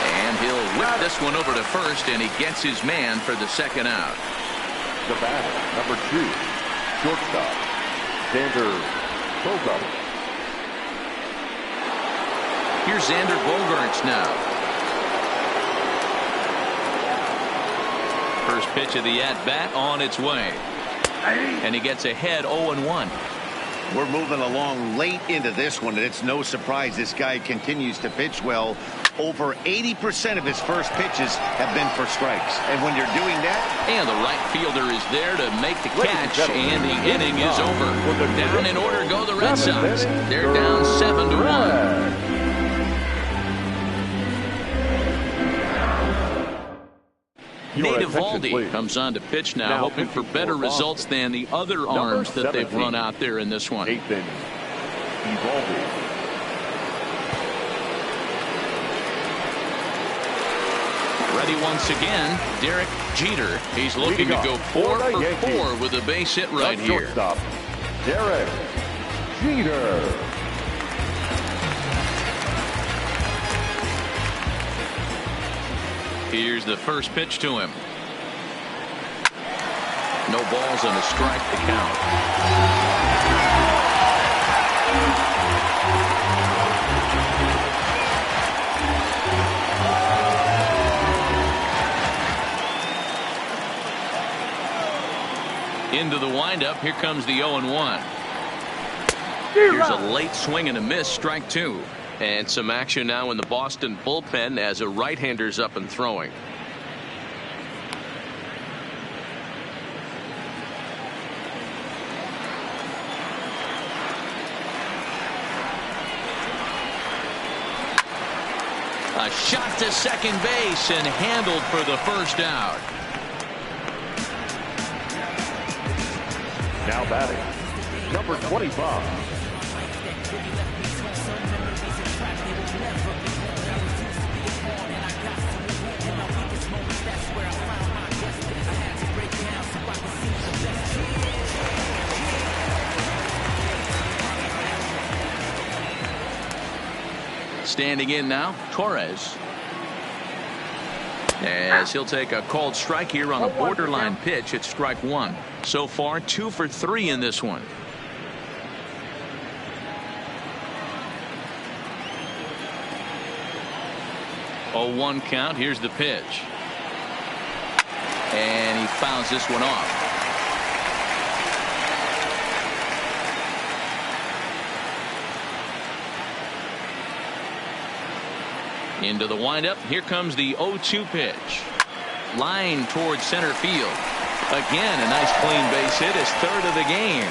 And he'll whip this one over to first, and he gets his man for the second out. The batter, number 2, shortstop, Xander Bogaerts. Here's Xander Bogaerts now. First pitch of the at-bat on its way. And he gets ahead 0-1. We're moving along late into this one, and it's no surprise this guy continues to pitch well. Over 80% of his first pitches have been for strikes. And when you're doing that... And the right fielder is there to make the catch, and the inning is over. Down in order go the Red Sox. They're down 7-1. Nate Eovaldi comes on to pitch now, hoping for better results than the other arms that they've run out there in this one. Nathan Eovaldi. Ready once again, Derek Jeter. He's looking to go 4 for 4 with a base hit right here. Shortstop, Derek Jeter. Here's the first pitch to him. No balls and a strike to count. Into the windup. Here comes the 0-1. Here's a late swing and a miss. Strike 2. And some action now in the Boston bullpen as a right-hander's up and throwing. A shot to second base and handled for the first out. Now batting, number 25. Standing in now, Torres. As he'll take a called strike here on a borderline pitch at strike one. So far 2 for 3 in this one. 0-1 count. Here's the pitch. And he fouls this one off. Into the windup. Here comes the 0-2 pitch. Line towards center field. Again, a nice clean base hit. His third of the game.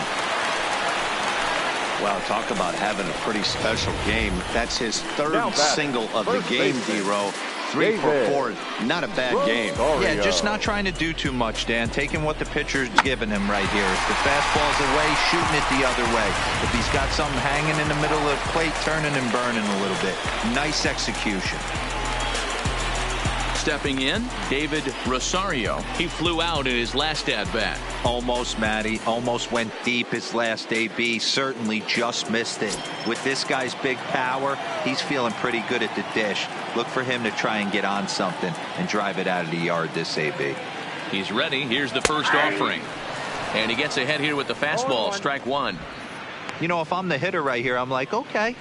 Wow, talk about having a pretty special game. That's his third single of the game, D-Row. 3 for 4. Not a bad game. Yeah, just not trying to do too much, Dan. Taking what the pitcher's giving him right here. If the fastball's away, shooting it the other way. If he's got something hanging in the middle of the plate, turning and burning a little bit. Nice execution. Stepping in, David Rosario. He flew out in his last at-bat. Almost, Matty. Almost went deep his last AB. Certainly just missed it. With this guy's big power, he's feeling pretty good at the dish. Look for him to try and get on something and drive it out of the yard this AB. He's ready. Here's the first offering. And he gets ahead here with the fastball. Strike one. You know, if I'm the hitter right here, I'm like, okay,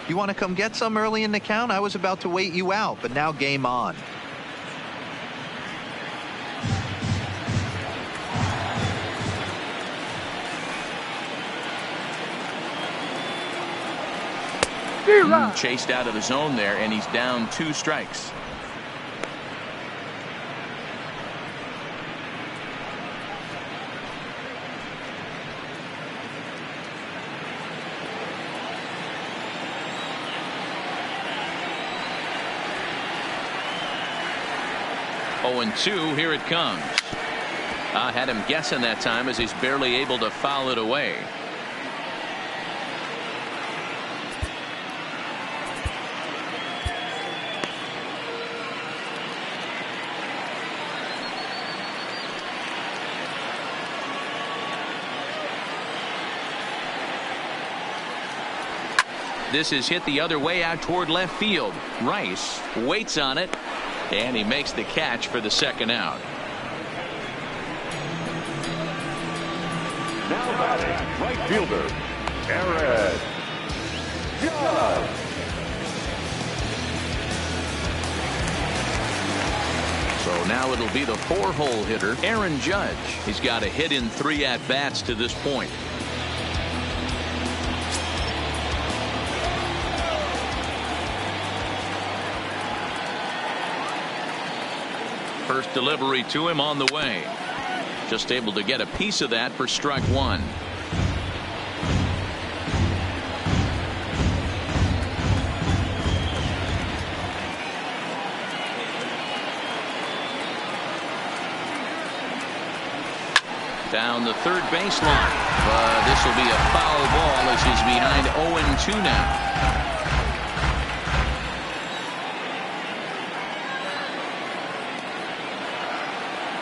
you want to come get some early in the count? I was about to wait you out, but now game on. Chased out of the zone there, and he's down 2 strikes. Oh, and 2, here it comes. I had him guessing that time as he's barely able to foul it away. This is hit the other way out toward left field. Rice waits on it, and he makes the catch for the second out. Now batting, right fielder, Aaron Judge. So now it'll be the 4-hole hitter, Aaron Judge. He's got a hit in 3 at-bats to this point. First delivery to him on the way. Just able to get a piece of that for strike one. Down the third baseline. But this will be a foul ball as he's behind 0-2 now.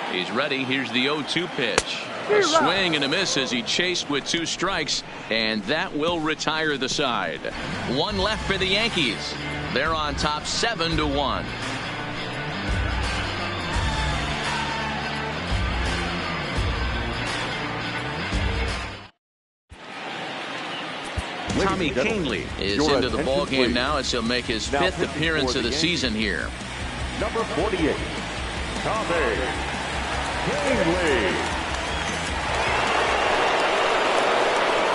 He's ready. Here's the 0-2 pitch. A swing and a miss as he chased with 2 strikes, and that will retire the side. 1 left for the Yankees. They're on top 7-1. Tommy Kahnle is into the ball game now as he'll make his 5th appearance of the season here. Number 48, Tommy Kahnle.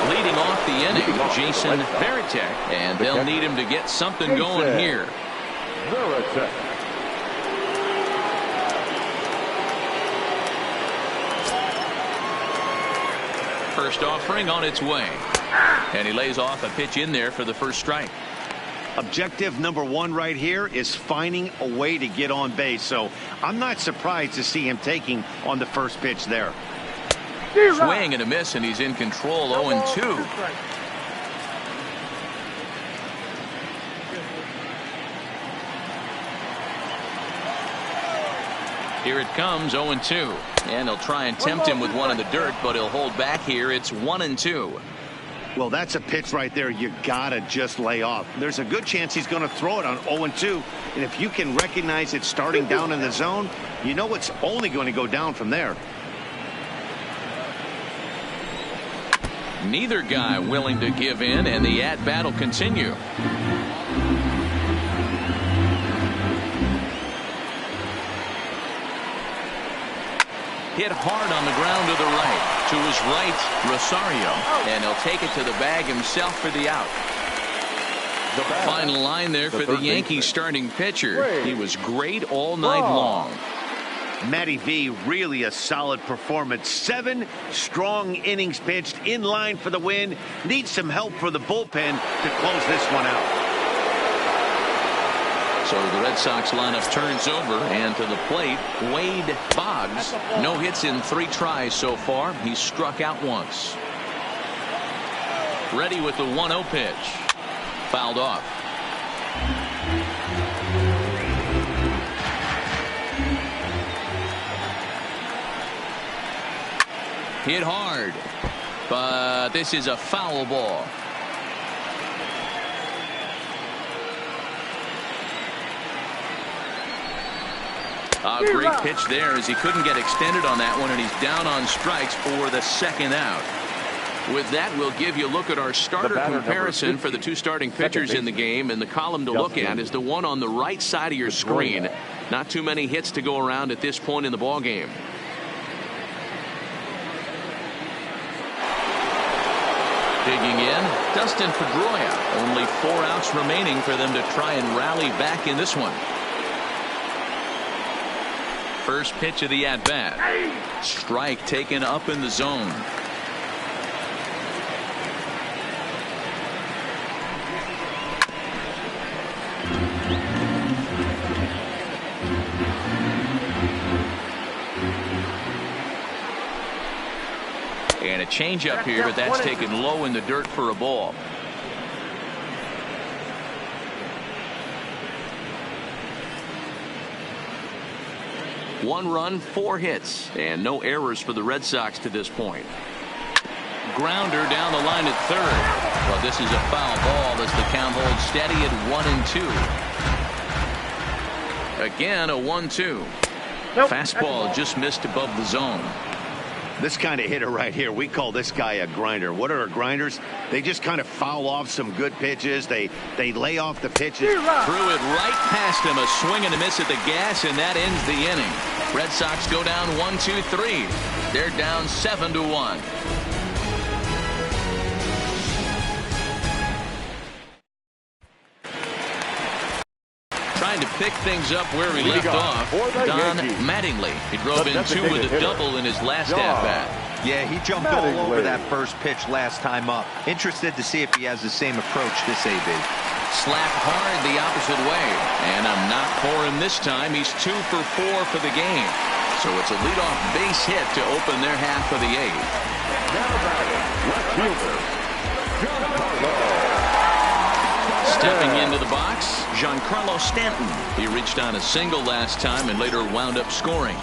Leading off the inning, Jason Varitek, and they'll need him to get something going here. Varitek. First offering on its way, and he lays off a pitch in there for the first strike. Objective number 1 right here is finding a way to get on base, so I'm not surprised to see him taking on the first pitch there. Swing and a miss, and he's in control. 0-2. Here it comes, 0-2. And he'll try and tempt him with one in the dirt, but he'll hold back here. It's 1-2. Well, that's a pitch right there you gotta just lay off. There's a good chance he's going to throw it on 0-2, and if you can recognize it starting down in the zone, you know it's only going to go down from there. Neither guy willing to give in, and the at-bat will continue. Hit hard on the ground to the right. To his right, Rosario. And he'll take it to the bag himself for the out. Final line there for the Yankees starting pitcher. He was great all night long. Matty V, really a solid performance. 7 strong innings pitched, in line for the win. Needs some help for the bullpen to close this one out. So the Red Sox lineup turns over, and to the plate, Wade Boggs. No hits in 3 tries so far. He's struck out once. Ready with the 1-0 pitch. Fouled off. Hit hard, but this is a foul ball. A great pitch there as he couldn't get extended on that one, and he's down on strikes for the second out. With that, we'll give you a look at our starter comparison for the 2 starting pitchers in the game, and the column to look at is the one on the right side of your screen. Not too many hits to go around at this point in the ball game. Digging in, Dustin Pedroia. Only 4 outs remaining for them to try and rally back in this one. First pitch of the at-bat. Strike taken up in the zone. And a changeup here, but that's taken low in the dirt for a ball. One run, 4 hits, and no errors for the Red Sox to this point. Grounder down the line at third. Well, this is a foul ball as the count holds steady at 1-2. Again, a 1-2. Fastball just missed above the zone. This kind of hitter right here, we call this guy a grinder. What are grinders? They just kind of foul off some good pitches. They lay off the pitches. Threw it right past him. A swing and a miss at the gas, and that ends the inning. Red Sox go down 1-2-3. They're down 7-1. Trying to pick things up where he left off, Don Mattingly. He drove in 2 with a double in his last at-bat. Yeah, he jumped all over that first pitch last time up. Interested to see if he has the same approach this AB. Slapped hard the opposite way, and a knock for him this time. He's 2 for 4 for the game. So it's a leadoff base hit to open their half of the 8th. Now batting, left fielder, Giancarlo. Stepping into the box, Giancarlo Stanton. He reached on a single last time and later wound up scoring.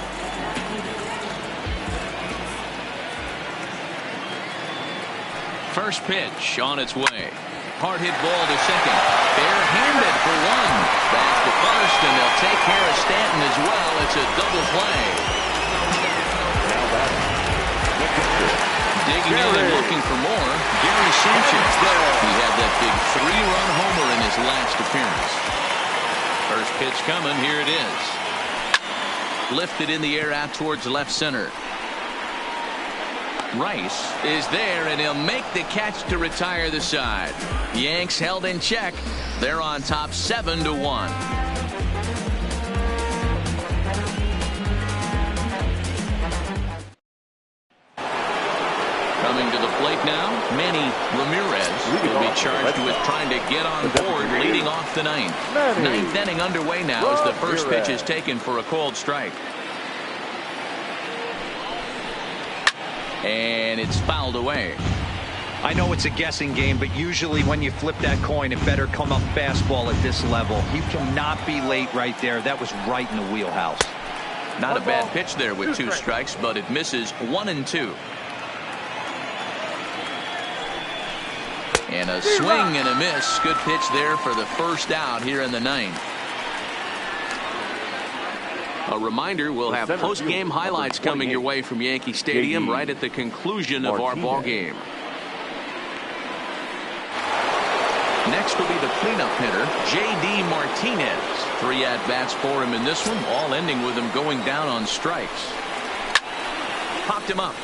First pitch on its way. Hard hit ball to second. Bare-handed for 1. Back to first, and they'll take care of Stanton as well. It's a double play. Digging in and looking for more, Gary Sanchez. He had that big 3-run homer in his last appearance. First pitch coming. Here it is. Lifted in the air out towards left center. Rice is there, and he'll make the catch to retire the side. Yanks held in check. They're on top 7-1. Coming to the plate now, Manny Ramirez will be charged with trying to get on board leading off the 9th. 9th inning underway now as the first pitch is taken for a called strike. And it's fouled away. I know it's a guessing game, but usually when you flip that coin, it better come up fastball at this level. You cannot be late right there. That was right in the wheelhouse. Not a bad pitch there with 2 strikes, but it misses 1-2. And a swing and a miss. Good pitch there for the first out here in the ninth. A reminder, we'll have post-game highlights coming your way from Yankee Stadium right at the conclusion of our ball game. Next will be the cleanup hitter, J.D. Martinez. 3 at-bats for him in this one, all ending with him going down on strikes. Popped him up.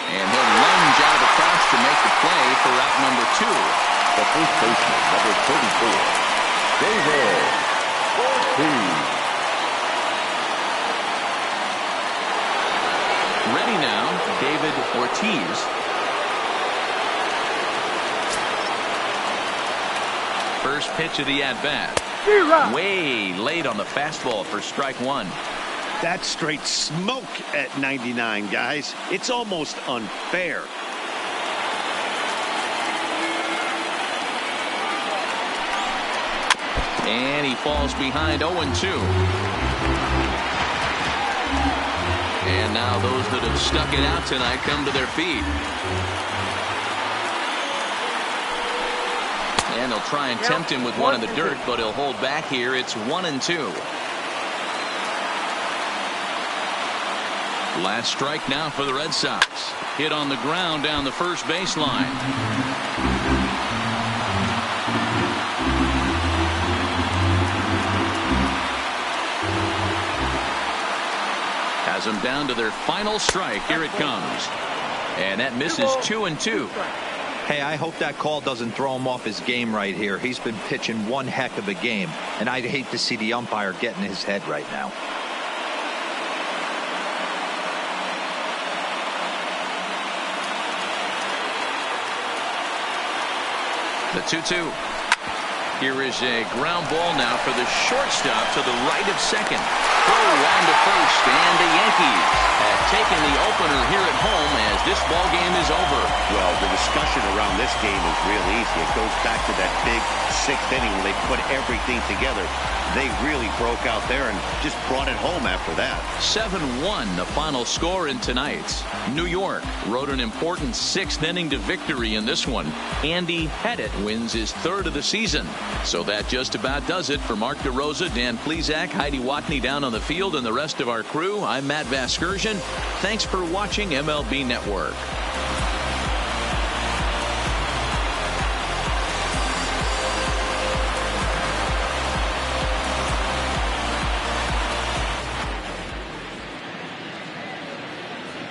And he'll lunge out across to make the play for out number 2. The first baseman, number 34. David Ortiz. Ready now, David Ortiz. First pitch of the at-bat. Way late on the fastball for strike 1. That's straight smoke at 99, guys. It's almost unfair. And he falls behind 0-2. And now those that have stuck it out tonight come to their feet. And they'll try and tempt him with one in the dirt, but he'll hold back here. It's 1-2. Last strike now for the Red Sox. Hit on the ground down the first baseline. Has them down to their final strike. Here it comes. And that misses 2-2. Hey, I hope that call doesn't throw him off his game right here. He's been pitching one heck of a game, and I'd hate to see the umpire get in his head right now. The 2-2. Here is a ground ball now for the shortstop to the right of second. Throw on to first, and the Yankees have taken the opener here at home as this ball game is over. Well, the discussion around this game is real easy. It goes back to that big 6th inning when they put everything together. They really broke out there and just brought it home after that. 7-1 the final score in tonight's. New York rode an important 6th inning to victory in this one. Andy Pettitte wins his 3rd of the season. So that just about does it for Mark DeRosa, Dan Plesac, Heidi Watney down on the field, and the rest of our crew. I'm Matt Vasgersian. Thanks for watching MLB Network.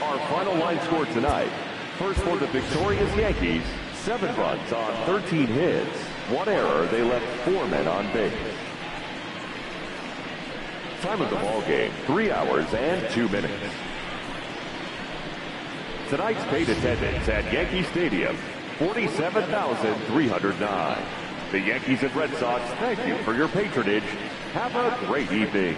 Our final line score tonight. First for the victorious Yankees, 7 runs on 13 hits. 1 error, they left 4 men on base. Time of the ball game, 3 hours and 2 minutes. Tonight's paid attendance at Yankee Stadium, 47,309. The Yankees and Red Sox thank you for your patronage. Have a great evening.